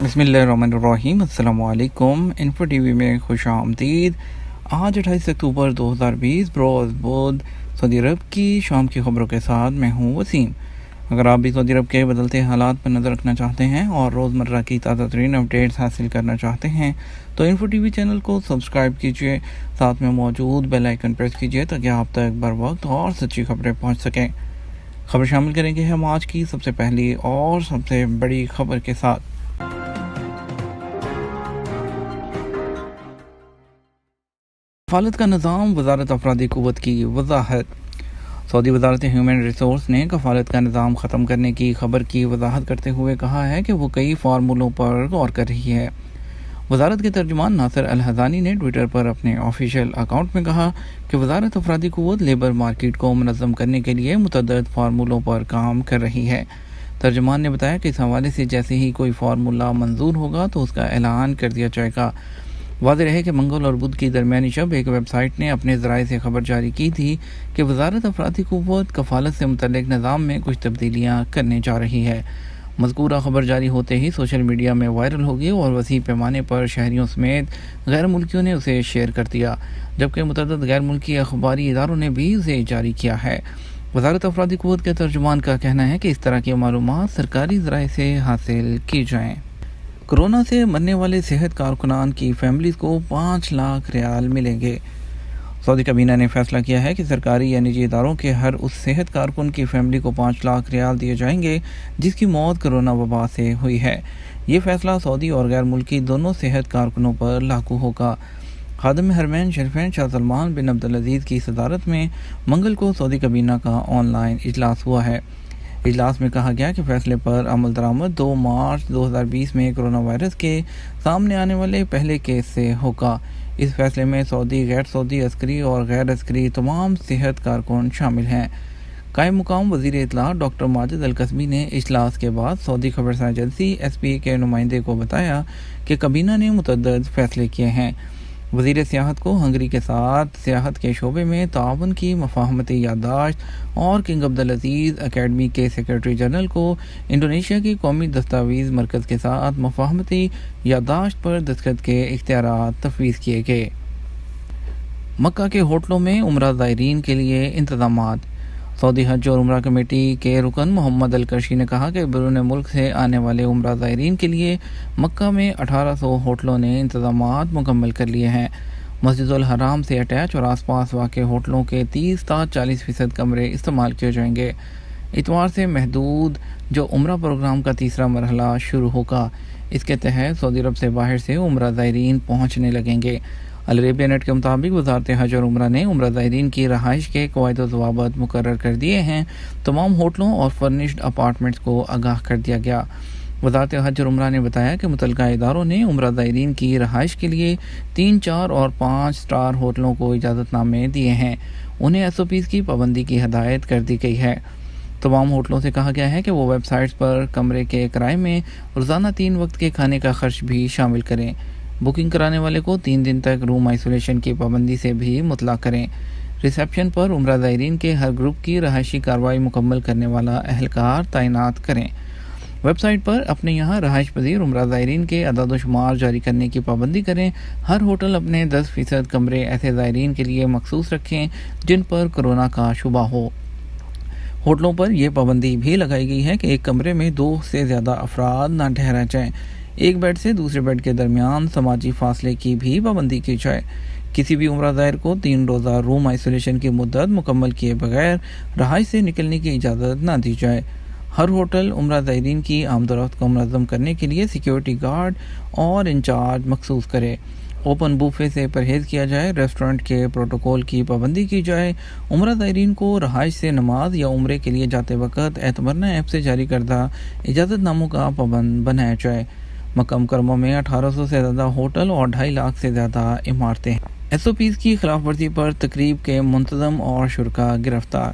بسم اللہ الرحمن الرحیم۔ السلام علیکم۔ انفو ٹی وی میں خوش آمدید۔ آج 28 اکتوبر 2020 بروز بدھ سعودی عرب کی شام کی خبروں کے ساتھ میں ہوں وسیم۔ اگر آپ بھی سعودی عرب کے بدلتے حالات پر نظر رکھنا چاہتے ہیں اور روزمرہ کی تازہ ترین اپڈیٹس حاصل کرنا چاہتے ہیں تو انفو ٹی وی چینل کو سبسکرائب کیجیے، ساتھ میں موجود بیل آئیکن پریس کیجیے تاکہ آپ تک بر وقت اور سچی خبریں پہنچ سکیں۔ خبر شامل کریں گے ہم آج کی سب سے پہلی اور سب سے بڑی خبر کے ساتھ۔ کفالت کا نظام، وزارت افرادی قوت کی وضاحت۔ سعودی وزارت ہیومن ریسورس نے کفالت کا نظام ختم کرنے کی خبر کی وضاحت کرتے ہوئے کہا ہے کہ وہ کئی فارمولوں پر غور کر رہی ہے۔ وزارت کے ترجمان ناصر الحزانی نے ٹویٹر پر اپنے آفیشیل اکاؤنٹ میں کہا کہ وزارت افرادی قوت لیبر مارکیٹ کو منظم کرنے کے لیے متعدد فارمولوں پر کام کر رہی ہے۔ ترجمان نے بتایا کہ اس حوالے سے جیسے ہی کوئی فارمولہ منظور ہوگا تو اس کا اعلان کر دیا جائے گا۔ واضح رہے کہ منگل اور بدھ کی درمیانی شب ایک ویب سائٹ نے اپنے ذرائع سے خبر جاری کی تھی کہ وزارت افرادی قوت کفالت سے متعلق نظام میں کچھ تبدیلیاں کرنے جا رہی ہے۔ مذکورہ خبر جاری ہوتے ہی سوشل میڈیا میں وائرل ہو گئی اور وسیع پیمانے پر شہریوں سمیت غیر ملکیوں نے اسے شیئر کر دیا، جبکہ متعدد غیر ملکی اخباری اداروں نے بھی اسے جاری کیا ہے۔ وزارت افرادی قوت کے ترجمان کا کہنا ہے کہ اس طرح کی معلومات سرکاری ذرائع سے حاصل کی جائیں۔ کورونا سے مرنے والے صحت کارکنان کی فیملیز کو 5 لاکھ ریال ملیں گے۔ سعودی کابینہ نے فیصلہ کیا ہے کہ سرکاری یا نجی اداروں کے ہر اس صحت کارکن کی فیملی کو 5 لاکھ ریال دیے جائیں گے جس کی موت کورونا وبا سے ہوئی ہے۔ یہ فیصلہ سعودی اور غیر ملکی دونوں صحت کارکنوں پر لاگو ہوگا۔ خادم حرمین شریفین شاہ سلمان بن عبدالعزیز کی صدارت میں منگل کو سعودی کابینہ کا آن لائن اجلاس ہوا ہے۔ اجلاس میں کہا گیا کہ فیصلے پر عمل درآمد 2 مارچ 2020 میں کورونا وائرس کے سامنے آنے والے پہلے کیس سے ہوگا۔ اس فیصلے میں سعودی، غیر سعودی، عسکری اور غیر عسکری تمام صحت کارکن شامل ہیں۔ قائم مقام وزیر اطلاع ڈاکٹر ماجد القاسمی نے اجلاس کے بعد سعودی خبرساں ایجنسی SPA کے نمائندے کو بتایا کہ کابینہ نے متعدد فیصلے کیے ہیں۔ وزیر سیاحت کو ہنگری کے ساتھ سیاحت کے شعبے میں تعاون کی مفاہمتی یادداشت اور کنگ عبدالعزیز اکیڈمی کے سیکرٹری جنرل کو انڈونیشیا کی قومی دستاویز مرکز کے ساتھ مفاہمتی یادداشت پر دستخط کے اختیارات تفویض کیے گئے۔ مکہ کے ہوٹلوں میں عمرہ زائرین کے لیے انتظامات۔ سعودی حج اور عمرہ کمیٹی کے رکن محمد القرشی نے کہا کہ بیرون ملک سے آنے والے عمرہ زائرین کے لیے مکہ میں 1800 ہوٹلوں نے انتظامات مکمل کر لیے ہیں۔ مسجد الحرام سے اٹیچ اور آس پاس واقع ہوٹلوں کے 30 تا 40% کمرے استعمال کیے جائیں گے۔ اتوار سے محدود جو عمرہ پروگرام کا تیسرا مرحلہ شروع ہوگا۔ اس کے تحت سعودی عرب سے باہر سے عمرہ زائرین پہنچنے لگیں گے۔ العربیہ نیٹ کے مطابق وزارت حج اور عمرہ نے عمرہ زائرین کی رہائش کے قواعد و ضوابط مقرر کر دیے ہیں۔ تمام ہوٹلوں اور فرنشڈ اپارٹمنٹس کو آگاہ کر دیا گیا۔ وزارت حج اور عمرہ نے بتایا کہ متعلقہ اداروں نے عمرہ زائرین کی رہائش کے لیے 3، 4 اور 5 اسٹار ہوٹلوں کو اجازت نامے دیے ہیں۔ انہیں SOPs کی پابندی کی ہدایت کر دی گئی ہے۔ تمام ہوٹلوں سے کہا گیا ہے کہ وہ ویب سائٹس پر کمرے کے کرائے میں روزانہ 3 وقت کے کھانے کا خرچ بھی شامل کریں۔ بکنگ کرانے والے کو 3 دن تک روم آئسولیشن کی پابندی سے بھی مطلع کریں۔ ریسیپشن پر عمرہ زائرین کے ہر گروپ کی رہائشی کارروائی مکمل کرنے والا اہلکار تعینات کریں۔ ویب سائٹ پر اپنے یہاں رہائش پذیر عمرہ زائرین کے اعداد و شمار جاری کرنے کی پابندی کریں۔ ہر ہوٹل اپنے 10% کمرے ایسے زائرین کے لیے مخصوص رکھیں جن پر کورونا کا شبہ ہو۔ ہوٹلوں پر یہ پابندی بھی لگائی گئی ہے کہ ایک کمرے میں 2 سے زیادہ افراد نہ ٹھہرا جائیں۔ ایک بیڈ سے دوسرے بیڈ کے درمیان سماجی فاصلے کی بھی پابندی کی جائے۔ کسی بھی عمرہ زائر کو 3 روزہ روم آئسولیشن کی مدت مکمل کیے بغیر رہائش سے نکلنے کی اجازت نہ دی جائے۔ ہر ہوٹل عمرہ زائرین کی آمد و رفت کو منظم کرنے کے لیے سیکیورٹی گارڈ اور انچارج مخصوص کرے۔ اوپن بوفے سے پرہیز کیا جائے۔ ریسٹورنٹ کے پروٹوکول کی پابندی کی جائے۔ عمرہ زائرین کو رہائش سے نماز یا عمرے کے لیے جاتے وقت اعتمرنا ایپ سے جاری کردہ اجازت ناموں کا پابند بنایا جائے۔ مکہ مکرمہ میں 1800 سے زیادہ ہوٹل اور 2.5 لاکھ سے زیادہ عمارتیں ہیں۔ SOPs کی خلاف ورزی پر تقریب کے منتظم اور شرکا گرفتار۔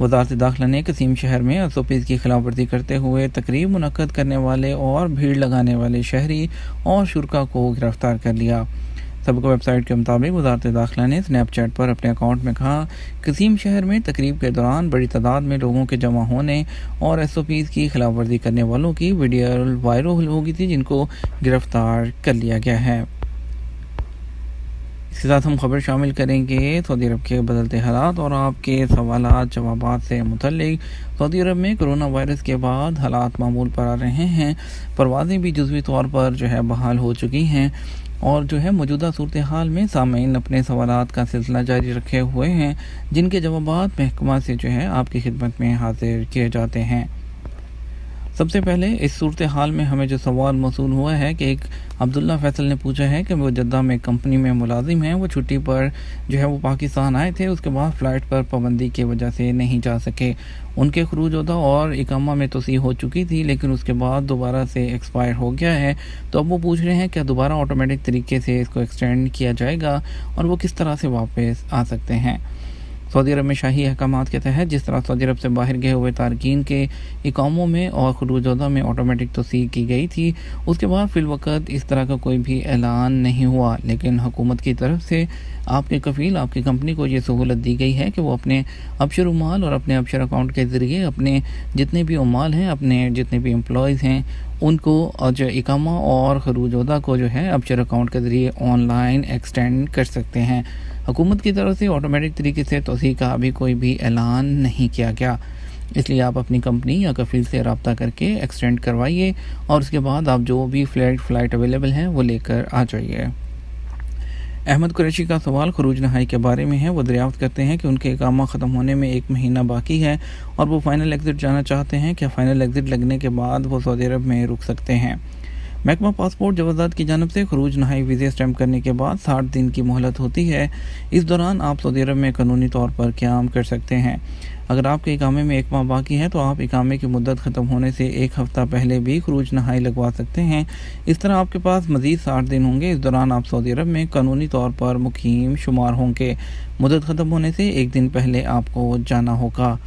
وزارت داخلہ نے قصیم شہر میں SOPs کی خلاف ورزی کرتے ہوئے تقریب منعقد کرنے والے اور بھیڑ لگانے والے شہری اور شرکا کو گرفتار کر لیا۔ सबक वेब साइट के मुताबिक वजारत दाखिला ने स्नैप चैट पर अपने अकाउंट में कहा, कसीम शहर में तकरीब के दौरान बड़ी तादाद में लोगों के जमा होने और SOPs की खिलाफ वर्जी करने वालों की वीडियो वायरल हो गई थी, जिनको गिरफ्तार कर लिया गया है। इसके साथ हम खबर शामिल करेंगे सऊदी अरब के बदलते हालात और आपके सवालात जवाबात से मुतल्लिक। सऊदी अरब में कोरोना वायरस के बाद हालात मामूल पर आ रहे हैं। परवाज़ें भी जुज़वी तौर पर बहाल हो चुकी हैं और मौजूदा सूरत हाल में सामीन अपने सवालात का सिलसिला जारी रखे हुए हैं, जिनके जवाबात महकमा से आपकी खिदमत में हाजिर किए जाते हैं। सबसे पहले इस सूरत हाल में हमें जो सवाल मौसूल हुआ है कि एक अब्दुल्ला फैसल ने पूछा है कि वो जद्दा में कंपनी में मुलाजिम हैं, वो छुट्टी पर वो पाकिस्तान आए थे, उसके बाद फ़्लाइट पर पाबंदी की वजह से नहीं जा सके। उनके खरूज होदा और इकामा में तोसीह हो चुकी थी, लेकिन उसके बाद दोबारा से एक्सपायर हो गया है। तो अब वो पूछ रहे हैं क्या दोबारा ऑटोमेटिक तरीके से इसको एक्सटेंड किया जाएगा और वो किस तरह से वापस आ सकते हैं। सऊदी अरब में शाही अहकामात के तहत जिस तरह सऊदी अरब से बाहर गए हुए तारकीन के इकामों में और खरूजोदा में ऑटोमेटिक तोसीह की गई थी, उसके बाद फ़िलवक़्त इस तरह का कोई भी ऐलान नहीं हुआ, लेकिन हुकूमत की तरफ से आपके कफ़ील आपकी कंपनी को ये सहूलत दी गई है कि वो अपने अबशर उमाल और अपने अबशर अकाउंट के ज़रिए अपने जितने भी उमाल हैं, अपने जितने भी एम्प्लॉयज़ हैं, उनको जो इकामा और खरूजोदा को अबशर अकाउंट के ज़रिए ऑनलाइन एक्सटेंड कर सकते हैं। हुकूमत की तरफ से ऑटोमेटिक तरीके से तोसीह का अभी कोई भी ऐलान नहीं किया गया, इसलिए आप अपनी कंपनी या कफ़ील से रब्ता करके एक्सटेंड करवाइए और उसके बाद आप जो भी फ़्लाइट अवेलेबल हैं वो लेकर आ जाइए। अहमद कुरैशी का सवाल खरूज नहाई के बारे में है। वो दरियाफ्त करते हैं कि उनके इकामा ख़त्म होने में 1 महीना बाकी है और वो फ़ाइनल एग्ज़िट जाना चाहते हैं। क्या फ़ाइनल एग्ज़िट लगने के बाद वो सऊदी अरब में रुक सकते हैं। महकमा पासपोर्ट जवाज़ात की जानब से खरूज नहाई वीज़े स्टैम्प करने के बाद 60 दिन की मोहलत होती है। इस दौरान आप सऊदी अरब में कानूनी तौर पर क़याम कर सकते हैं। अगर आपके इकामे में 1 माह बाकी है तो आप इकामे की मुद्दत ख़त्म होने से 1 हफ़्ता पहले भी खरूज नहाई लगवा सकते हैं। इस तरह आपके पास मज़ीद 60 दिन होंगे। इस दौरान आप सऊदी अरब में कानूनी तौर पर मुकीम शुमार होंगे। मुद्दत ख़त्म होने से 1 दिन पहले आपको जाना होगा।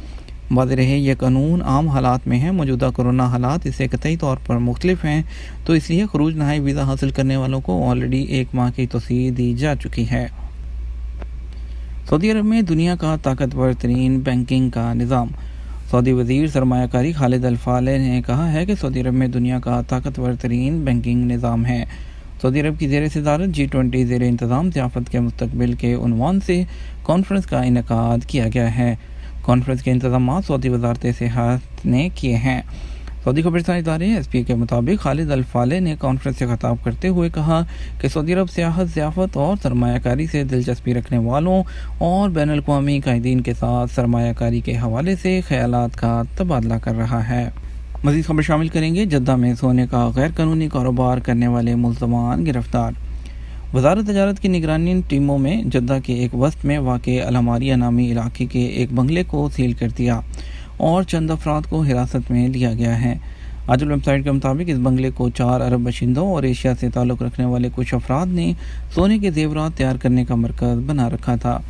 वाज़ेह रहे यह कानून आम हालात में है। मौजूदा कोरोना हालात इससे कतई तौर पर मुख्तलिफ हैं, तो इसलिए खरूज नहाई वीज़ा हासिल करने वालों को ऑलरेडी 1 माह की तोसीह दी जा चुकी है। सऊदी अरब में दुनिया का ताकतवर तरीन बैंकिंग का निज़ाम। सऊदी वज़ीर सरमायाकारी खालिद अल फालेह ने कहा है कि सऊदी अरब में दुनिया का ताकतवर तरीन बैंकिंग निज़ाम है। सऊदी अरब की ज़ेर सदारत G20 ज़ेर इंतज़ाम ज़ियाफ़त के मुस्तक़बिल के उन्वान से कॉन्फ्रेंस का इनेकाद किया गया है। कॉन्फ्रेंस के इंतज़ामात सऊदी वज़ारत सेहत ने किए हैं। सऊदी खबरसानी इदारे SP के मुताबिक खालिद अल फालेह ने कॉन्फ्रेंस से खिताब करते हुए कहा कि सऊदी अरब सियाहत ज़ियाफ़त और सरमायाकारी से दिलचस्पी रखने वालों और बैनुल अक़वामी कायदीन के साथ सरमायाकारी के हवाले से ख़यालात का तबादला कर रहा है। मज़ीद खबर शामिल करेंगे। जद्दा में सोने का गैर कानूनी कारोबार करने वाले मुल्ज़मान गिरफ्तार। वज़ारत तजारत की निगरानी टीमों में जद्दा के एक वस्त में वाक़े अलमारिया नामी इलाके के एक बंगले को सील कर दिया और चंद अफराद को हिरासत में लिया गया है। आजल वेबसाइट के मुताबिक इस बंगले को 4 अरब बशिंदों और एशिया से ताल्लुक़ रखने वाले कुछ अफराद ने सोने के ज़ेवरात तैयार करने का मरकज़ बना रखा था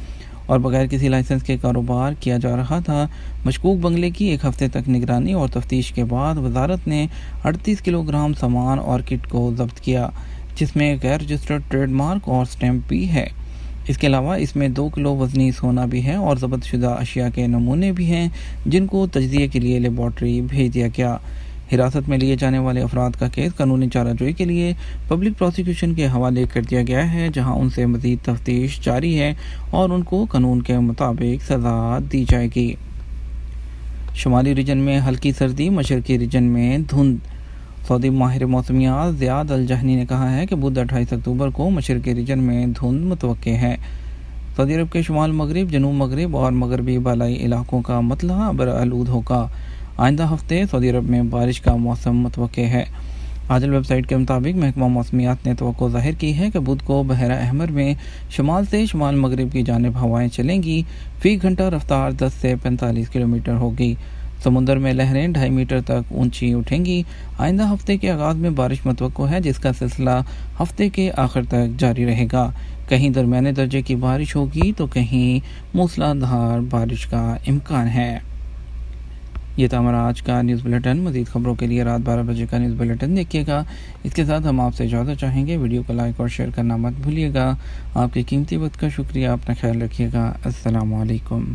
और बगैर किसी लाइसेंस के कारोबार किया जा रहा था। मशकूक बंगले की 1 हफ़्ते तक निगरानी और तफ्तीश के बाद वज़ारत ने 38 किलोग्राम सामान और किट को ज़ब्त किया, जिसमें गैर रजिस्टर्ड ट्रेडमार्क और स्टैम्प भी है। इसके अलावा इसमें 2 किलो वज़नी सोना भी है और ज़ब्त शुदा अशिया के नमूने भी हैं, जिनको तजज़िये के लिए लेबॉर्ट्री भेज दिया गया। हिरासत में लिए जाने वाले अफराद का केस कानूनी चाराजोई के लिए पब्लिक प्रोसिक्यूशन के हवाले कर दिया गया है, जहां उनसे मज़ीद तफ्तीश जारी है और उनको कानून के मुताबिक सज़ा दी जाएगी। शुमाली रीजन में हल्की सर्दी, मशरकी रीजन में धुंध। सऊदी माहिर मौसमियात ज़ियाद अल जहनी ने कहा है कि बुध 28 अक्टूबर को मशरकी रीजन में धुंध मुतवक्के है। सऊदी अरब के शुमाल मगरिब, जनूब मगरिब और मगरबी बालाई इलाकों का मतला अबर आलूद होगा। आइंदा हफ्ते सऊदी अरब में बारिश का मौसम मुतवक्के है। आजल वेबसाइट के मुताबिक महकमा मौसमियात ने तवक्को ज़ाहिर की है कि बुध को बहरा अहमर में शुमाल से शुमाल मगरिब की जानिब हवाएं चलेंगी। फ़ी घंटा रफ्तार 10 से 45 किलोमीटर होगी। समुंदर में लहरें 2.5 मीटर तक ऊंची उठेंगी। आइंदा हफ्ते के आगाज़ में बारिश मुतवक्को है, जिसका सिलसिला हफ्ते के आखिर तक जारी रहेगा। कहीं दरमियाने दर्जे की बारिश होगी तो कहीं मूसलाधार बारिश का इम्कान है। یہ تھا ہمارا آج کا نیوز بلیٹن. مزید خبروں کے لیے رات 12 بجے کا نیوز بلیٹن دیکھیے گا. اس کے ساتھ ہم آپ سے اجازت چاہیں گے. ویڈیو کو لائک اور شیئر کرنا مت بھولیے گا. آپ کے قیمتی وقت کا شکریہ. اپنا خیال رکھیے گا. السلام علیکم.